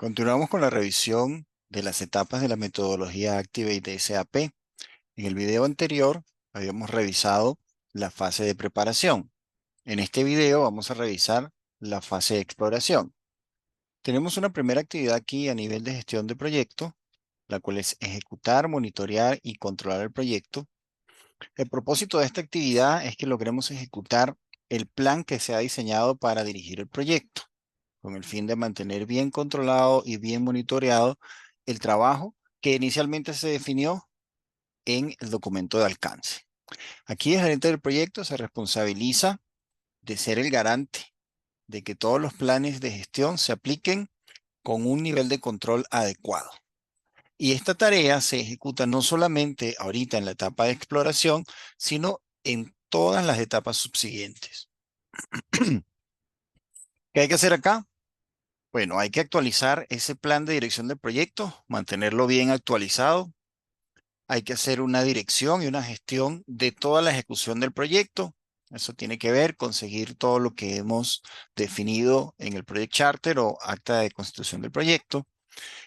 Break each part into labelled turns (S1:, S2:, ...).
S1: Continuamos con la revisión de las etapas de la metodología Activate de SAP. En el video anterior habíamos revisado la fase de preparación. En este video vamos a revisar la fase de exploración. Tenemos una primera actividad aquí a nivel de gestión de proyecto, la cual es ejecutar, monitorear y controlar el proyecto. El propósito de esta actividad es que logremos ejecutar el plan que se ha diseñado para dirigir el proyecto, con el fin de mantener bien controlado y bien monitoreado el trabajo que inicialmente se definió en el documento de alcance. Aquí el gerente del proyecto se responsabiliza de ser el garante de que todos los planes de gestión se apliquen con un nivel de control adecuado. Y esta tarea se ejecuta no solamente ahorita en la etapa de exploración, sino en todas las etapas subsiguientes. ¿Qué hay que hacer acá? Bueno, hay que actualizar ese plan de dirección del proyecto, mantenerlo bien actualizado. Hay que hacer una dirección y una gestión de toda la ejecución del proyecto. Eso tiene que ver con seguir todo lo que hemos definido en el Project Charter o acta de constitución del proyecto.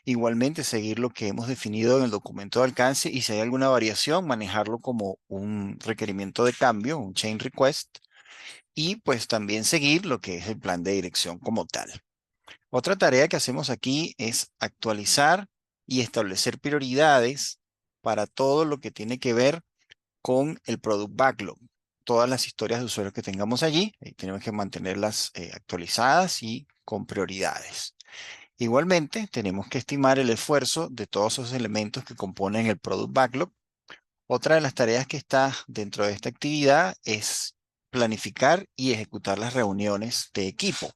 S1: Igualmente, seguir lo que hemos definido en el documento de alcance y si hay alguna variación, manejarlo como un requerimiento de cambio, un change request. Y pues también seguir lo que es el plan de dirección como tal. Otra tarea que hacemos aquí es actualizar y establecer prioridades para todo lo que tiene que ver con el Product Backlog. Todas las historias de usuarios que tengamos allí, tenemos que mantenerlas actualizadas y con prioridades. Igualmente, tenemos que estimar el esfuerzo de todos esos elementos que componen el Product Backlog. Otra de las tareas que está dentro de esta actividad es planificar y ejecutar las reuniones de equipo.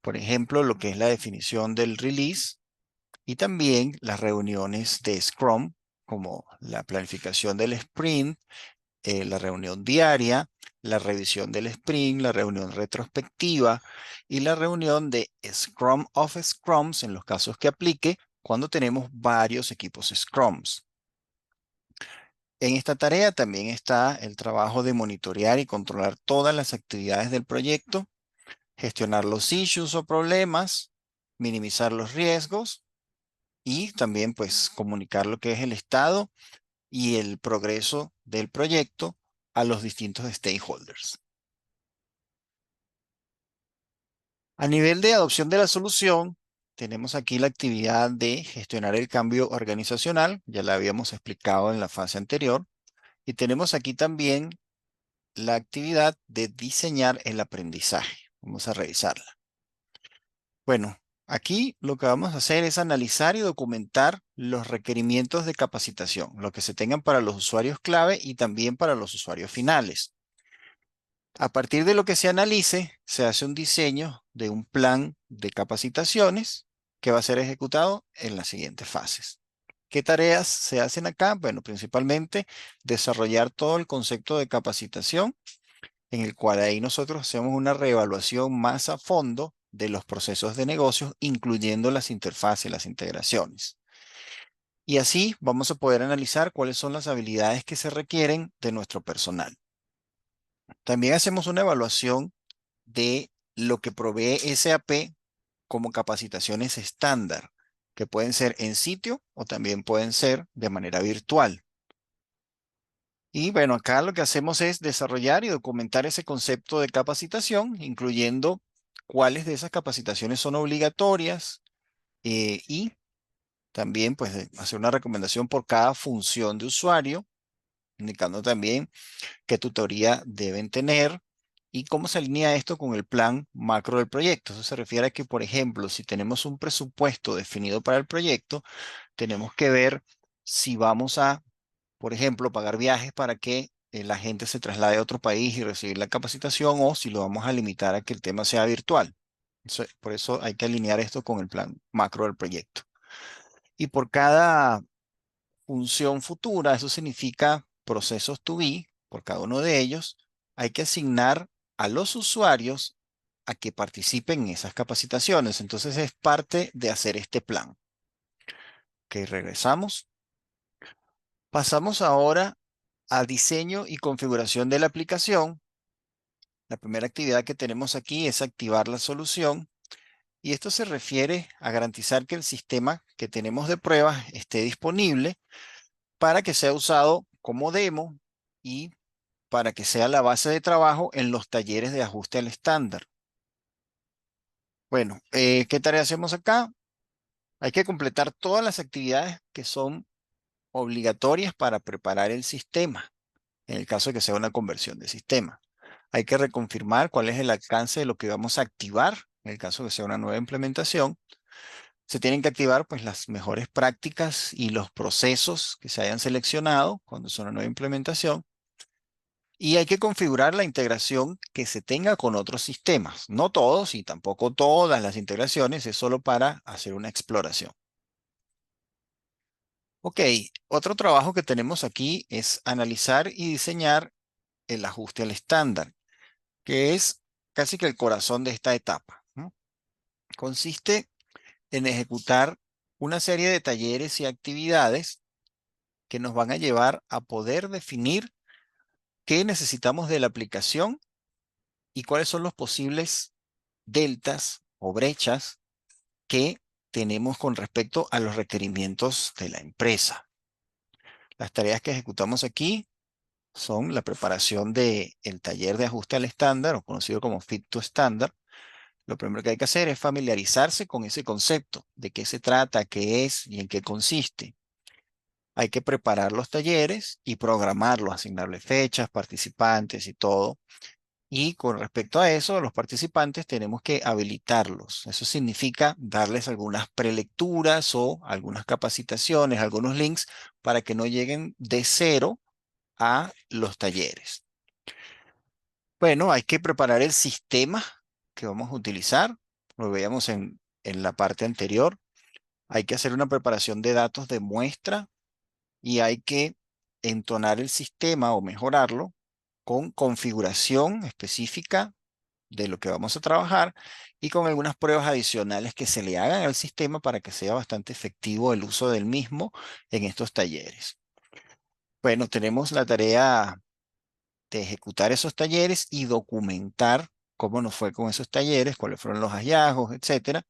S1: Por ejemplo, lo que es la definición del release y también las reuniones de Scrum, como la planificación del sprint, la reunión diaria, la revisión del sprint, la reunión retrospectiva y la reunión de Scrum of Scrums en los casos que aplique cuando tenemos varios equipos Scrums. En esta tarea también está el trabajo de monitorear y controlar todas las actividades del proyecto, gestionar los issues o problemas, minimizar los riesgos y también pues comunicar lo que es el estado y el progreso del proyecto a los distintos stakeholders. A nivel de adopción de la solución, tenemos aquí la actividad de gestionar el cambio organizacional, ya la habíamos explicado en la fase anterior, y tenemos aquí también la actividad de diseñar el aprendizaje. Vamos a revisarla. Bueno, aquí lo que vamos a hacer es analizar y documentar los requerimientos de capacitación, lo que se tengan para los usuarios clave y también para los usuarios finales. A partir de lo que se analice, se hace un diseño de un plan de capacitaciones que va a ser ejecutado en las siguientes fases. ¿Qué tareas se hacen acá? Bueno, principalmente desarrollar todo el concepto de capacitación, en el cual ahí nosotros hacemos una reevaluación más a fondo de los procesos de negocios, incluyendo las interfaces, las integraciones. Y así vamos a poder analizar cuáles son las habilidades que se requieren de nuestro personal. También hacemos una evaluación de lo que provee SAP como capacitaciones estándar, que pueden ser en sitio o también pueden ser de manera virtual. Y bueno, acá lo que hacemos es desarrollar y documentar ese concepto de capacitación, incluyendo cuáles de esas capacitaciones son obligatorias y también pues hacer una recomendación por cada función de usuario, indicando también qué tutoría deben tener y cómo se alinea esto con el plan macro del proyecto. Eso se refiere a que, por ejemplo, si tenemos un presupuesto definido para el proyecto, tenemos que ver si vamos a, por ejemplo, pagar viajes para que la gente se traslade a otro país y recibir la capacitación o si lo vamos a limitar a que el tema sea virtual. Por eso hay que alinear esto con el plan macro del proyecto. Y por cada función futura, eso significa procesos to be, por cada uno de ellos, hay que asignar a los usuarios a que participen en esas capacitaciones. Entonces es parte de hacer este plan. Ok, regresamos. Pasamos ahora a diseño y configuración de la aplicación. La primera actividad que tenemos aquí es activar la solución Y esto se refiere a garantizar que el sistema que tenemos de pruebas esté disponible para que sea usado como demo y para que sea la base de trabajo en los talleres de ajuste al estándar. Bueno, ¿qué tarea hacemos acá? Hay que completar todas las actividades que son obligatorias para preparar el sistema, en el caso de que sea una conversión de sistema. Hay que reconfirmar cuál es el alcance de lo que vamos a activar, en el caso de que sea una nueva implementación. Se tienen que activar pues las mejores prácticas y los procesos que se hayan seleccionado cuando es una nueva implementación. Y hay que configurar la integración que se tenga con otros sistemas. No todos y tampoco todas las integraciones, es solo para hacer una exploración. Ok, otro trabajo que tenemos aquí es analizar y diseñar el ajuste al estándar, que es casi que el corazón de esta etapa, ¿no? Consiste en ejecutar una serie de talleres y actividades que nos van a llevar a poder definir qué necesitamos de la aplicación y cuáles son los posibles deltas o brechas que tenemos con respecto a los requerimientos de la empresa. Las tareas que ejecutamos aquí son la preparación del taller de ajuste al estándar, o conocido como Fit to Standard. Lo primero que hay que hacer es familiarizarse con ese concepto, de qué se trata, qué es y en qué consiste. Hay que preparar los talleres y programarlos, asignarle fechas, participantes y todo. Y con respecto a eso, los participantes tenemos que habilitarlos. Eso significa darles algunas prelecturas o algunas capacitaciones, algunos links para que no lleguen de cero a los talleres. Bueno, hay que preparar el sistema que vamos a utilizar. Lo veíamos en la parte anterior. Hay que hacer una preparación de datos de muestra y hay que entonar el sistema o mejorarlo con configuración específica de lo que vamos a trabajar y con algunas pruebas adicionales que se le hagan al sistema para que sea bastante efectivo el uso del mismo en estos talleres. Bueno, tenemos la tarea de ejecutar esos talleres y documentar cómo nos fue con esos talleres, cuáles fueron los hallazgos, etcétera,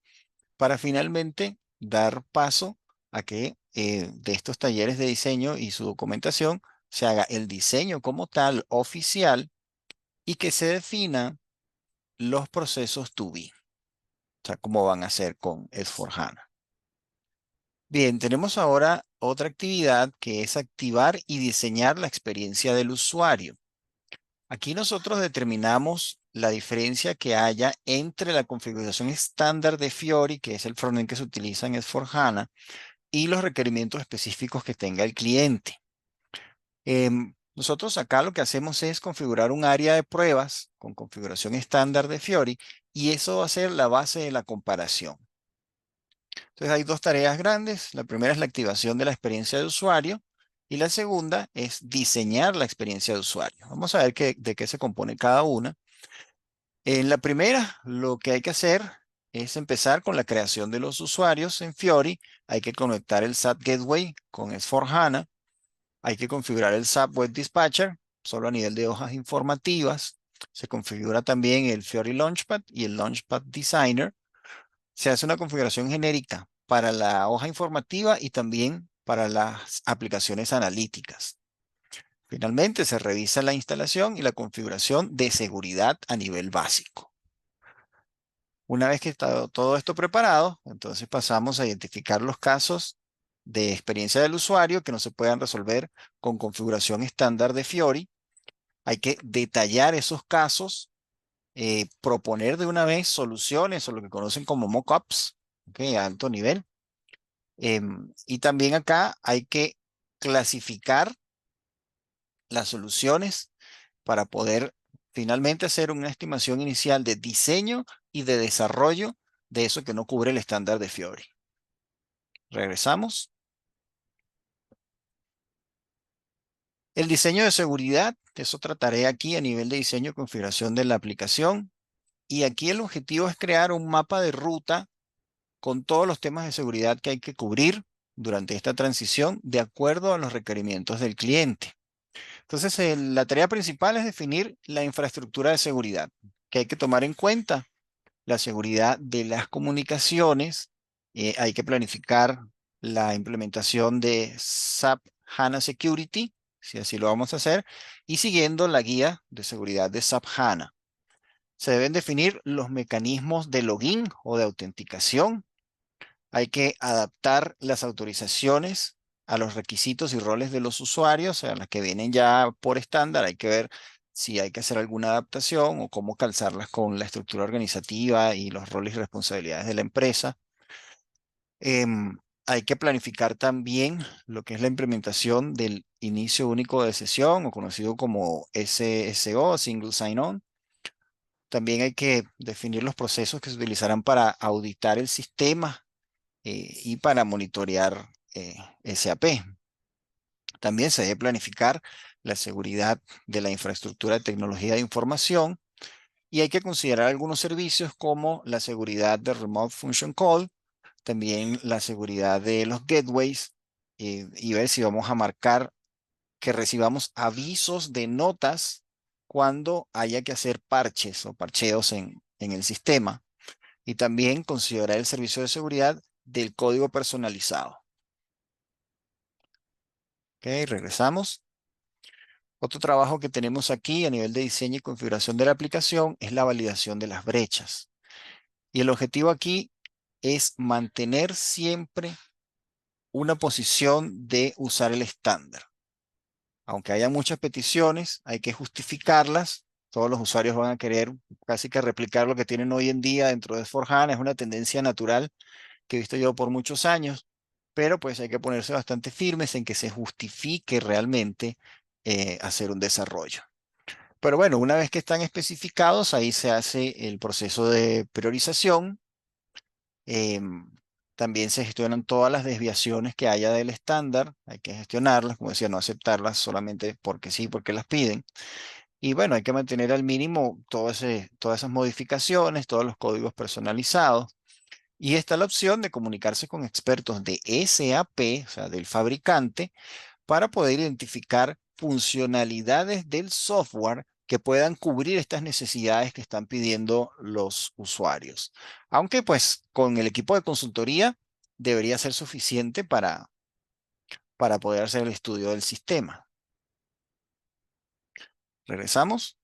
S1: para finalmente dar paso a que de estos talleres de diseño y su documentación se haga el diseño como tal oficial y que se defina los procesos to be, o sea, cómo van a ser con S4HANA. Bien, tenemos ahora otra actividad que es activar y diseñar la experiencia del usuario. Aquí nosotros determinamos la diferencia que haya entre la configuración estándar de Fiori, que es el frontend que se utiliza en S4HANA, y los requerimientos específicos que tenga el cliente. Nosotros acá lo que hacemos es configurar un área de pruebas con configuración estándar de Fiori y eso va a ser la base de la comparación. Entonces hay dos tareas grandes. La primera es la activación de la experiencia de usuario y la segunda es diseñar la experiencia de usuario. Vamos a ver de qué se compone cada una. En la primera, lo que hay que hacer es empezar con la creación de los usuarios en Fiori. Hay que conectar el SAP Gateway con S4HANA. Hay que configurar el SAP Web Dispatcher, solo a nivel de hojas informativas. Se configura también el Fiori Launchpad y el Launchpad Designer. Se hace una configuración genérica para la hoja informativa y también para las aplicaciones analíticas. Finalmente, se revisa la instalación y la configuración de seguridad a nivel básico. Una vez que está todo esto preparado, entonces pasamos a identificar los casos de experiencia del usuario que no se puedan resolver con configuración estándar de Fiori. Hay que detallar esos casos, proponer de una vez soluciones o lo que conocen como mockups, ¿okay? A alto nivel. Y también acá hay que clasificar las soluciones para poder finalmente hacer una estimación inicial de diseño y de desarrollo de eso que no cubre el estándar de Fiori. Regresamos. El diseño de seguridad es otra tarea aquí a nivel de diseño y configuración de la aplicación. Y aquí el objetivo es crear un mapa de ruta con todos los temas de seguridad que hay que cubrir durante esta transición de acuerdo a los requerimientos del cliente. Entonces, la tarea principal es definir la infraestructura de seguridad que hay que tomar en cuenta la seguridad de las comunicaciones. Hay que planificar la implementación de SAP HANA Security, si así lo vamos a hacer, y siguiendo la guía de seguridad de SAP HANA. Se deben definir los mecanismos de login o de autenticación. Hay que adaptar las autorizaciones a los requisitos y roles de los usuarios, a las que vienen ya por estándar. Hay que ver si hay que hacer alguna adaptación o cómo calzarlas con la estructura organizativa y los roles y responsabilidades de la empresa. Hay que planificar también lo que es la implementación del inicio único de sesión o conocido como SSO, Single Sign-On. También hay que definir los procesos que se utilizarán para auditar el sistema y para monitorear SAP. También se debe planificar la seguridad de la infraestructura de tecnología de información y hay que considerar algunos servicios como la seguridad de Remote Function Call, también la seguridad de los gateways y ver si vamos a marcar que recibamos avisos de notas cuando haya que hacer parches o parcheos en el sistema. Y también considerar el servicio de seguridad del código personalizado. Ok, regresamos. Otro trabajo que tenemos aquí a nivel de diseño y configuración de la aplicación es la validación de las brechas. Y el objetivo aquí es mantener siempre una posición de usar el estándar. Aunque haya muchas peticiones, hay que justificarlas. Todos los usuarios van a querer casi que replicar lo que tienen hoy en día dentro de S4HANA. Es una tendencia natural que he visto yo por muchos años, pero pues hay que ponerse bastante firmes en que se justifique realmente hacer un desarrollo. Pero bueno, una vez que están especificados, ahí se hace el proceso de priorización. Em, También se gestionan todas las desviaciones que haya del estándar. Hay que gestionarlas, como decía, no aceptarlas solamente porque sí, porque las piden. Y bueno, hay que mantener al mínimo todas esas modificaciones, todos los códigos personalizados. Y está la opción de comunicarse con expertos de SAP, o sea, del fabricante, para poder identificar funcionalidades del software que puedan cubrir estas necesidades que están pidiendo los usuarios. Aunque pues con el equipo de consultoría debería ser suficiente para poder hacer el estudio del sistema. Regresamos.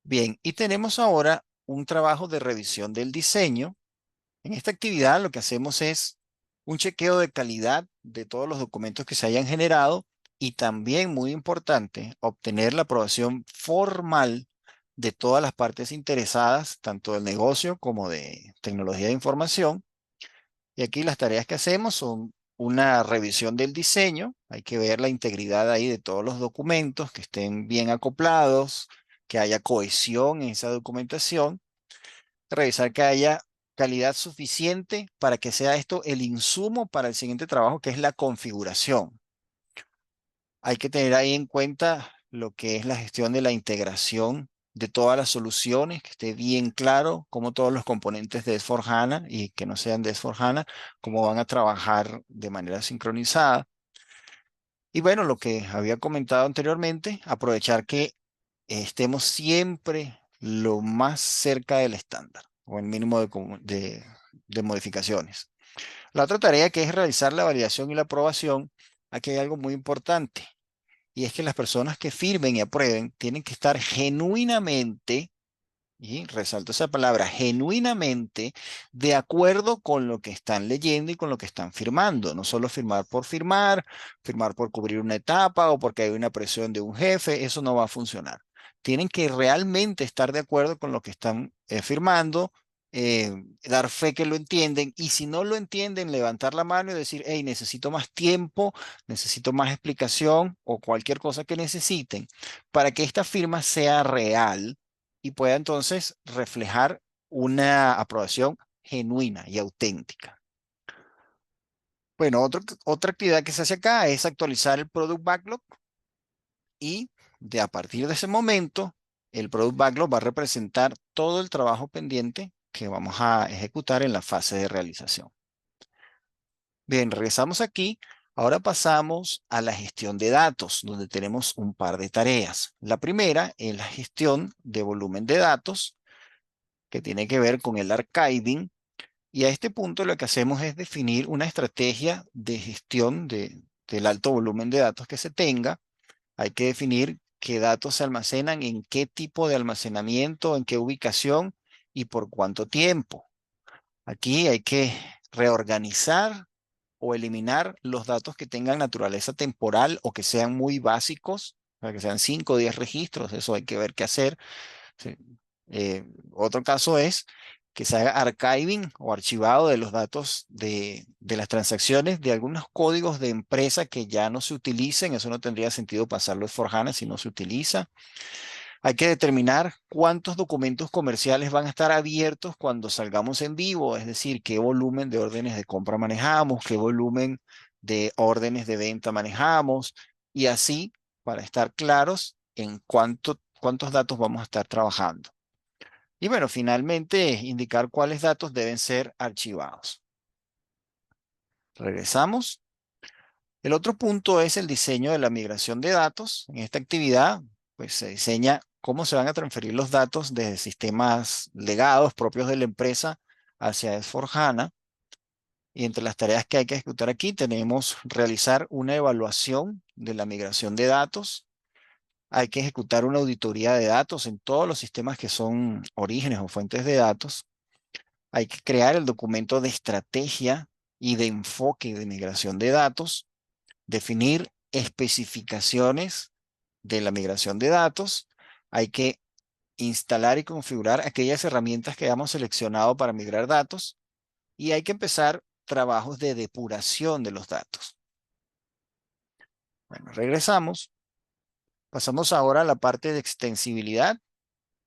S1: Bien, y tenemos ahora un trabajo de revisión del diseño. En esta actividad lo que hacemos es un chequeo de calidad de todos los documentos que se hayan generado y también, muy importante, obtener la aprobación formal de todas las partes interesadas, tanto del negocio como de tecnología de información. Y aquí las tareas que hacemos son una revisión del diseño. Hay que ver la integridad ahí de todos los documentos, que estén bien acoplados, que haya cohesión en esa documentación, revisar que haya calidad suficiente para que sea esto el insumo para el siguiente trabajo, que es la configuración. Hay que tener ahí en cuenta lo que es la gestión de la integración de todas las soluciones, que esté bien claro cómo todos los componentes de S4HANA y que no sean de S4HANA, cómo van a trabajar de manera sincronizada. Y bueno, lo que había comentado anteriormente, aprovechar que estemos siempre lo más cerca del estándar o el mínimo de modificaciones. La otra tarea que es realizar la validación y la aprobación, aquí hay algo muy importante y es que las personas que firmen y aprueben tienen que estar genuinamente, y resalto esa palabra, genuinamente de acuerdo con lo que están leyendo y con lo que están firmando. No solo firmar por cubrir una etapa o porque hay una presión de un jefe, eso no va a funcionar. Tienen que realmente estar de acuerdo con lo que están firmando, dar fe que lo entienden y si no lo entienden, levantar la mano y decir, hey, necesito más tiempo, necesito más explicación o cualquier cosa que necesiten para que esta firma sea real y pueda entonces reflejar una aprobación genuina y auténtica. Bueno, otra actividad que se hace acá es actualizar el Product Backlog y a partir de ese momento, el Product Backlog va a representar todo el trabajo pendiente que vamos a ejecutar en la fase de realización. Bien, regresamos aquí. Ahora pasamos a la gestión de datos, donde tenemos un par de tareas. La primera es la gestión de volumen de datos, que tiene que ver con el archiving. Y a este punto lo que hacemos es definir una estrategia de gestión del alto volumen de datos que se tenga. Hay que definir qué datos se almacenan, en qué tipo de almacenamiento, en qué ubicación y por cuánto tiempo. Aquí hay que reorganizar o eliminar los datos que tengan naturaleza temporal o que sean muy básicos, para que sean 5 o 10 registros. Eso hay que ver qué hacer. Sí. Otro caso es que se haga archiving o archivado de los datos de las transacciones de algunos códigos de empresa que ya no se utilicen. Eso no tendría sentido pasarlo a S/4HANA si no se utiliza. Hay que determinar cuántos documentos comerciales van a estar abiertos cuando salgamos en vivo, es decir, qué volumen de órdenes de compra manejamos, qué volumen de órdenes de venta manejamos, y así para estar claros en cuántos datos vamos a estar trabajando. Y bueno, finalmente indicar cuáles datos deben ser archivados. Regresamos. El otro punto es el diseño de la migración de datos. En esta actividad, pues se diseña cómo se van a transferir los datos desde sistemas legados propios de la empresa hacia S/4HANA. Y entre las tareas que hay que ejecutar aquí tenemos realizar una evaluación de la migración de datos. Hay que ejecutar una auditoría de datos en todos los sistemas que son orígenes o fuentes de datos. Hay que crear el documento de estrategia y de enfoque de migración de datos, definir especificaciones de la migración de datos. Hay que instalar y configurar aquellas herramientas que hayamos seleccionado para migrar datos y hay que empezar trabajos de depuración de los datos. Bueno, regresamos. Pasamos ahora a la parte de extensibilidad.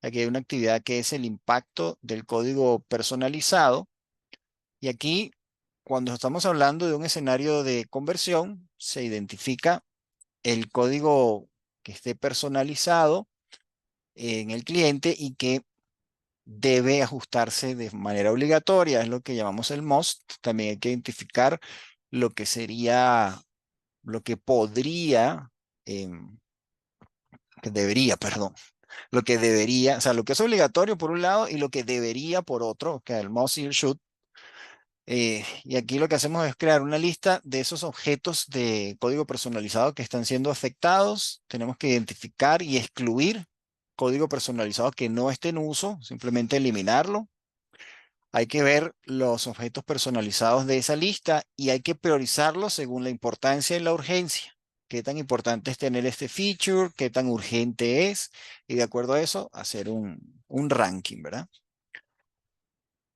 S1: Aquí hay una actividad que es el impacto del código personalizado. Y aquí, cuando estamos hablando de un escenario de conversión, se identifica el código que esté personalizado en el cliente y que debe ajustarse de manera obligatoria, es lo que llamamos el must. También hay que identificar lo que sería, lo que podría, que debería, perdón, lo que debería, o sea, lo que es obligatorio por un lado y lo que debería por otro, que es el must y el should. Y aquí lo que hacemos es crear una lista de esos objetos de código personalizado que están siendo afectados. Tenemos que identificar y excluir código personalizado que no esté en uso, simplemente eliminarlo. Hay que ver los objetos personalizados de esa lista y hay que priorizarlos según la importancia y la urgencia. ¿Qué tan importante es tener este feature? ¿Qué tan urgente es? Y de acuerdo a eso, hacer un ranking, ¿verdad?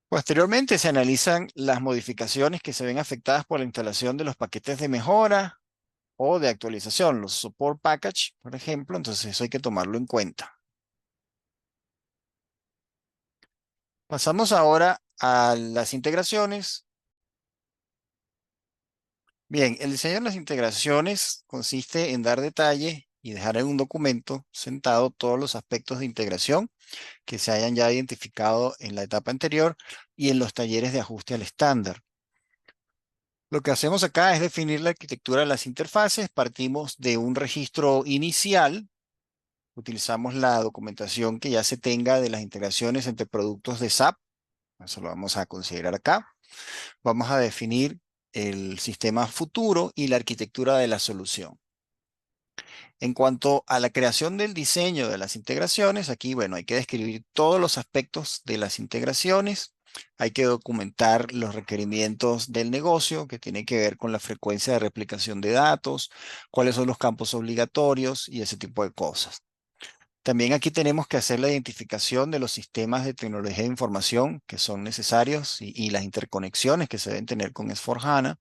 S1: Posteriormente se analizan las modificaciones que se ven afectadas por la instalación de los paquetes de mejora o de actualización, los support package, por ejemplo, entonces eso hay que tomarlo en cuenta. Pasamos ahora a las integraciones. Bien, el diseño de las integraciones consiste en dar detalle y dejar en un documento sentado todos los aspectos de integración que se hayan ya identificado en la etapa anterior y en los talleres de ajuste al estándar. Lo que hacemos acá es definir la arquitectura de las interfaces. Partimos de un registro inicial. Utilizamos la documentación que ya se tenga de las integraciones entre productos de SAP. Eso lo vamos a considerar acá. Vamos a definir el sistema futuro y la arquitectura de la solución. En cuanto a la creación del diseño de las integraciones, aquí, bueno, hay que describir todos los aspectos de las integraciones. Hay que documentar los requerimientos del negocio que tienen que ver con la frecuencia de replicación de datos, cuáles son los campos obligatorios y ese tipo de cosas. También aquí tenemos que hacer la identificación de los sistemas de tecnología de información que son necesarios y las interconexiones que se deben tener con S/4HANA.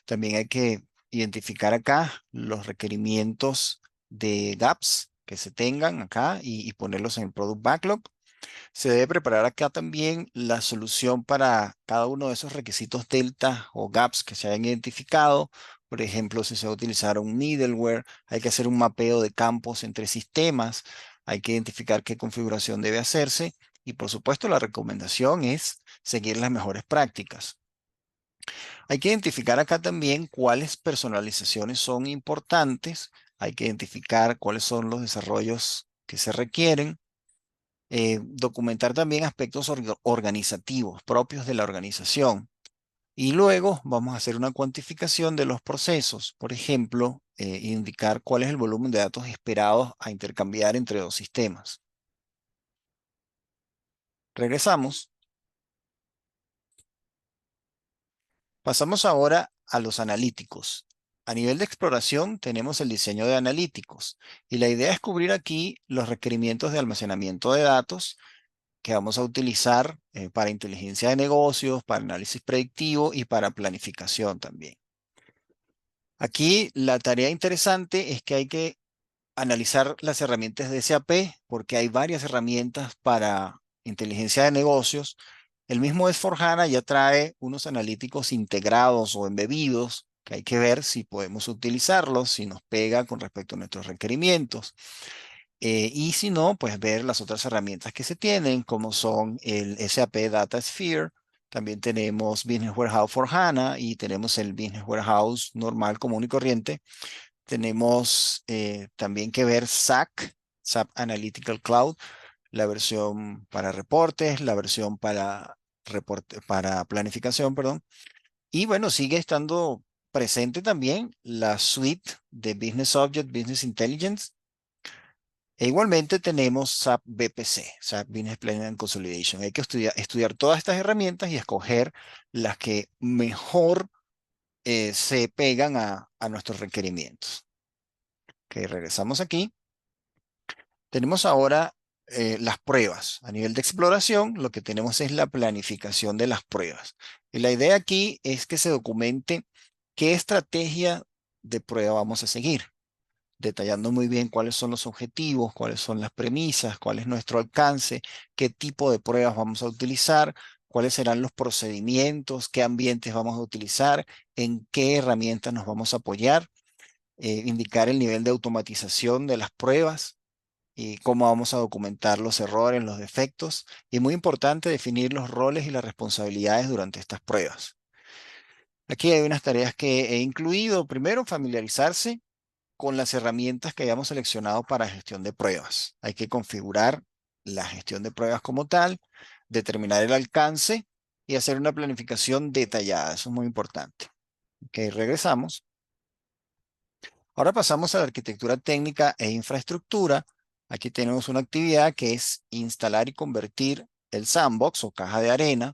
S1: También hay que identificar acá los requerimientos de gaps que se tengan acá y ponerlos en el Product Backlog. Se debe preparar acá también la solución para cada uno de esos requisitos delta o gaps que se hayan identificado. Por ejemplo, si se va a utilizar un middleware, hay que hacer un mapeo de campos entre sistemas, hay que identificar qué configuración debe hacerse y por supuesto la recomendación es seguir las mejores prácticas. Hay que identificar acá también cuáles personalizaciones son importantes, hay que identificar cuáles son los desarrollos que se requieren. Documentar también aspectos organizativos propios de la organización. Y luego vamos a hacer una cuantificación de los procesos. Por ejemplo, indicar cuál es el volumen de datos esperados a intercambiar entre dos sistemas. Regresamos. Pasamos ahora a los analíticos. A nivel de exploración tenemos el diseño de analíticos y la idea es cubrir aquí los requerimientos de almacenamiento de datos que vamos a utilizar para inteligencia de negocios, para análisis predictivo y para planificación también. Aquí la tarea interesante es que hay que analizar las herramientas de SAP porque hay varias herramientas para inteligencia de negocios. El mismo S/4HANA ya trae unos analíticos integrados o embebidos que hay que ver si podemos utilizarlos, si nos pega con respecto a nuestros requerimientos. Y si no, pues ver las otras herramientas que se tienen, como son el SAP Data Sphere. También tenemos Business Warehouse for HANA y tenemos el Business Warehouse normal, común y corriente. Tenemos también que ver SAC, SAP Analytical Cloud, la versión para reportes, la versión para planificación, perdón. Y bueno, sigue estando presente también la suite de Business Object, Business Intelligence. E igualmente tenemos SAP BPC, SAP Business Planning and Consolidation. Hay que estudiar todas estas herramientas y escoger las que mejor se pegan a nuestros requerimientos. Ok, regresamos aquí. Tenemos ahora las pruebas. A nivel de exploración, lo que tenemos es la planificación de las pruebas. Y la idea aquí es que se documente qué estrategia de prueba vamos a seguir, detallando muy bien cuáles son los objetivos, cuáles son las premisas, cuál es nuestro alcance, qué tipo de pruebas vamos a utilizar, cuáles serán los procedimientos, qué ambientes vamos a utilizar, en qué herramientas nos vamos a apoyar, indicar el nivel de automatización de las pruebas y cómo vamos a documentar los errores, los defectos. Y muy importante definir los roles y las responsabilidades durante estas pruebas. Aquí hay unas tareas que he incluido. Primero, familiarizarse con las herramientas que hayamos seleccionado para gestión de pruebas. Hay que configurar la gestión de pruebas como tal, determinar el alcance y hacer una planificación detallada. Eso es muy importante. Ok, regresamos. Ahora pasamos a la arquitectura técnica e infraestructura. Aquí tenemos una actividad que es instalar y convertir el sandbox o caja de arena.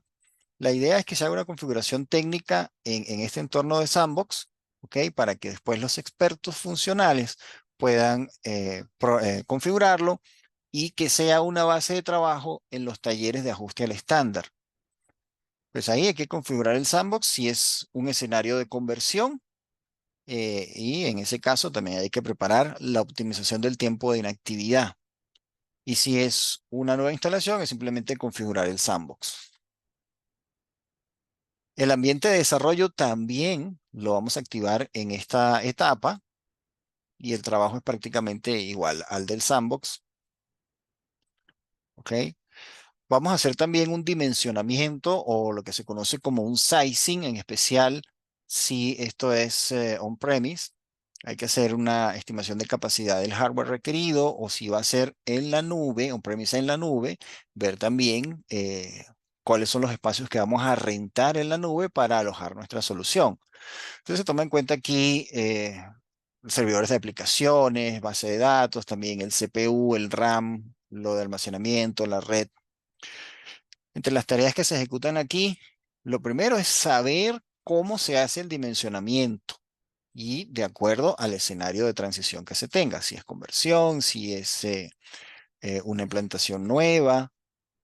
S1: La idea es que se haga una configuración técnica en este entorno de sandbox, ¿ok? Para que después los expertos funcionales puedan configurarlo y que sea una base de trabajo en los talleres de ajuste al estándar. Pues ahí hay que configurar el sandbox si es un escenario de conversión y en ese caso también hay que preparar la optimización del tiempo de inactividad. Y si es una nueva instalación, es simplemente configurar el sandbox. El ambiente de desarrollo también lo vamos a activar en esta etapa y el trabajo es prácticamente igual al del sandbox. ¿Ok? Vamos a hacer también un dimensionamiento o lo que se conoce como un sizing, en especial si esto es on-premise. Hay que hacer una estimación de capacidad del hardware requerido o si va a ser en la nube, on-premise en la nube, ver también cuáles son los espacios que vamos a rentar en la nube para alojar nuestra solución. Entonces se toma en cuenta aquí servidores de aplicaciones, base de datos, también el CPU, el RAM, lo de almacenamiento, la red. Entre las tareas que se ejecutan aquí, lo primero es saber cómo se hace el dimensionamiento y de acuerdo al escenario de transición que se tenga, si es conversión, si es una implantación nueva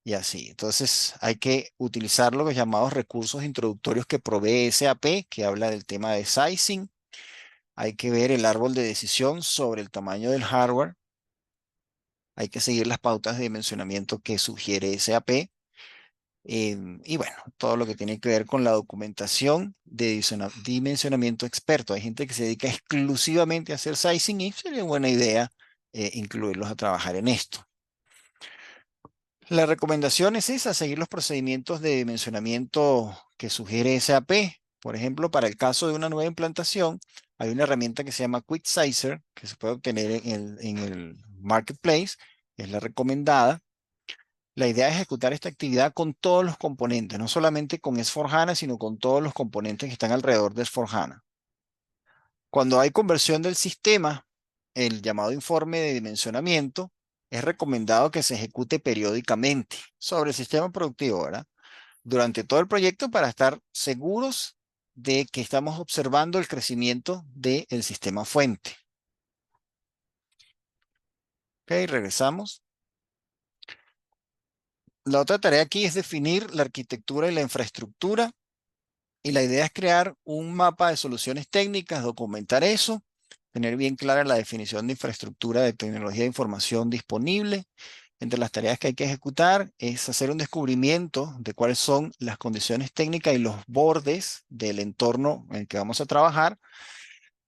S1: y así. Entonces hay que utilizar los llamados recursos introductorios que provee SAP, que habla del tema de sizing. Hay que ver el árbol de decisión sobre el tamaño del hardware. Hay que seguir las pautas de dimensionamiento que sugiere SAP. Y bueno, todo lo que tiene que ver con la documentación de dimensionamiento experto. Hay gente que se dedica exclusivamente a hacer sizing y sería buena idea incluirlos a trabajar en esto. La recomendación es esa, seguir los procedimientos de dimensionamiento que sugiere SAP. Por ejemplo, para el caso de una nueva implantación, hay una herramienta que se llama Quick Sizer, que se puede obtener en el Marketplace, es la recomendada. La idea es ejecutar esta actividad con todos los componentes, no solamente con S4HANA, sino con todos los componentes que están alrededor de S4HANA. Cuando hay conversión del sistema, el llamado informe de dimensionamiento, es recomendado que se ejecute periódicamente sobre el sistema productivo, ¿verdad? Durante todo el proyecto para estar seguros de que estamos observando el crecimiento del sistema fuente. Ok, regresamos. La otra tarea aquí es definir la arquitectura y la infraestructura. Y la idea es crear un mapa de soluciones técnicas, documentar eso, tener bien clara la definición de infraestructura de tecnología de información disponible. Entre las tareas que hay que ejecutar es hacer un descubrimiento de cuáles son las condiciones técnicas y los bordes del entorno en el que vamos a trabajar,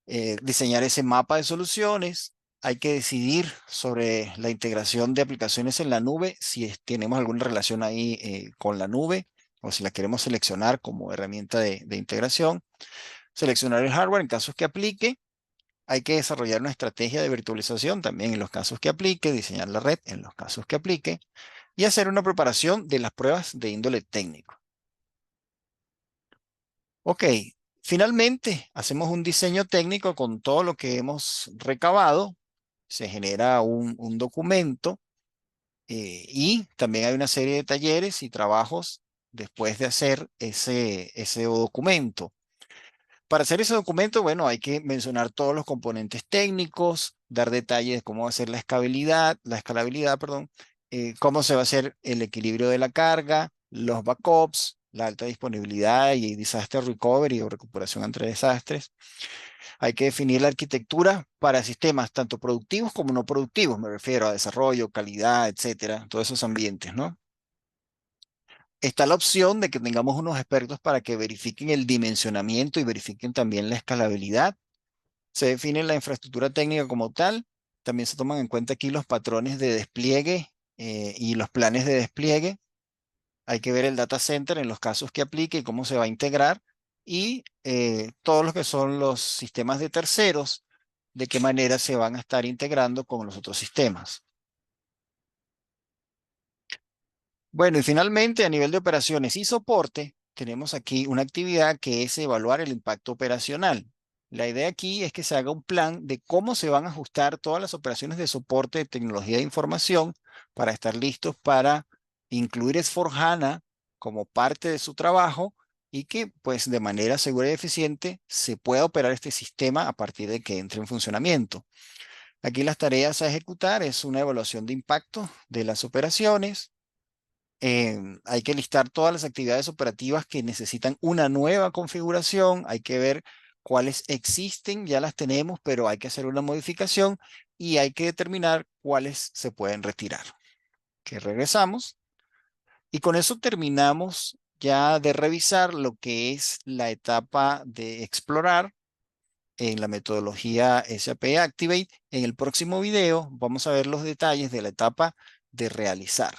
S1: diseñar ese mapa de soluciones. Hay que decidir sobre la integración de aplicaciones en la nube, si tenemos alguna relación ahí con la nube o si la queremos seleccionar como herramienta de integración. Seleccionar el hardware en casos que aplique. Hay que desarrollar una estrategia de virtualización también en los casos que aplique, diseñar la red en los casos que aplique y hacer una preparación de las pruebas de índole técnico. Ok, finalmente hacemos un diseño técnico con todo lo que hemos recabado. Se genera un documento y también hay una serie de talleres y trabajos después de hacer ese documento. Para hacer ese documento, bueno, hay que mencionar todos los componentes técnicos, dar detalles de cómo va a ser la escalabilidad, perdón, cómo se va a hacer el equilibrio de la carga, los backups, la alta disponibilidad y disaster recovery o recuperación entre desastres. Hay que definir la arquitectura para sistemas tanto productivos como no productivos, me refiero a desarrollo, calidad, etcétera, todos esos ambientes, ¿no? Está la opción de que tengamos unos expertos para que verifiquen el dimensionamiento y verifiquen también la escalabilidad. Se define la infraestructura técnica como tal. También se toman en cuenta aquí los patrones de despliegue y los planes de despliegue. Hay que ver el data center en los casos que aplique y cómo se va a integrar. Y todos los que son los sistemas de terceros, de qué manera se van a estar integrando con los otros sistemas. Bueno, y finalmente, a nivel de operaciones y soporte, tenemos aquí una actividad que es evaluar el impacto operacional. La idea aquí es que se haga un plan de cómo se van a ajustar todas las operaciones de soporte de tecnología de información para estar listos para incluir S4HANA como parte de su trabajo y que pues de manera segura y eficiente se pueda operar este sistema a partir de que entre en funcionamiento. Aquí las tareas a ejecutar es una evaluación de impacto de las operaciones. Hay que listar todas las actividades operativas que necesitan una nueva configuración. Hay que ver cuáles existen, ya las tenemos, pero hay que hacer una modificación y hay que determinar cuáles se pueden retirar. Que regresamos y con eso terminamos ya de revisar lo que es la etapa de explorar en la metodología SAP Activate. En el próximo video vamos a ver los detalles de la etapa de realizar.